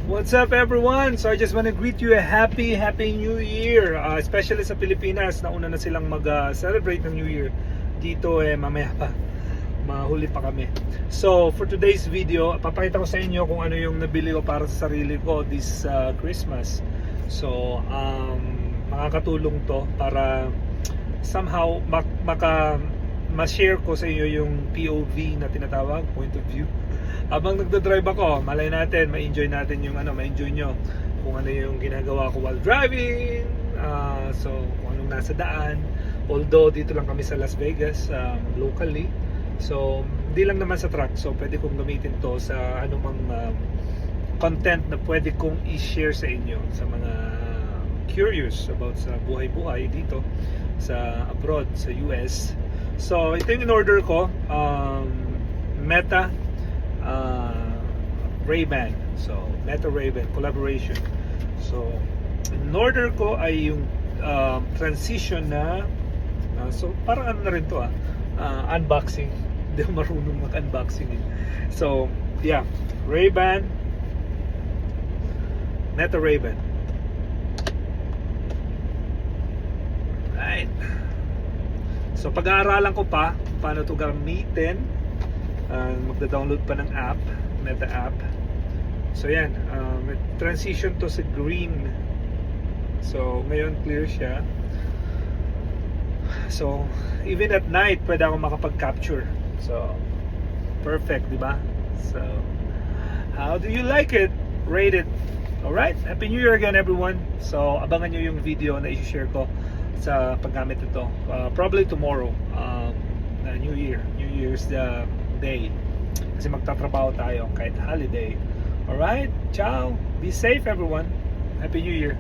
What's up everyone? So I just want to greet you a happy New Year, especially sa Pilipinas. Nauna na silang mag-celebrate ng New Year. Dito mamaya pa, mahuli pa kami. So for today's video, papakita ko sa inyo kung ano yung nabili ko para sa sarili ko this Christmas. So makakatulong to para somehow ma-share ko sa inyo yung POV na tinatawag, point of view. Habang nagdadrive ako, malay natin, ma-enjoy natin yung ma-enjoy nyo kung ano yung ginagawa ko while driving, so kung anong nasa daan. Although dito lang kami sa Las Vegas, locally, so hindi lang naman sa truck, so pwede kong gamitin to sa anumang content na pwede kong i-share sa inyo, sa mga curious about sa buhay-buhay dito sa abroad, sa US. So ito yung in-order ko, Meta Ray-Ban. So Meta Ray-Ban collaboration. So in order ko ay yung transition na so parang ano na rin to unboxing. Hindi ako marunong mag-unboxing So yeah, Ray-Ban, Meta Ray-Ban. Right. So pag-aaralan ko pa paano to gamitin. Magda-download pa ng app, Meta app. So yan, transition to sa green. So ngayon clear siya. So even at night pwede ako makapag-capture. So perfect, di ba? So how do you like it? Rate it. Alright, Happy New Year again everyone. So abangan nyo yung video na i-share ko sa paggamit ito. Probably tomorrow, New Year's day, kasi magtatrabaho tayo kahit holiday. Alright, ciao, be safe everyone, Happy New Year.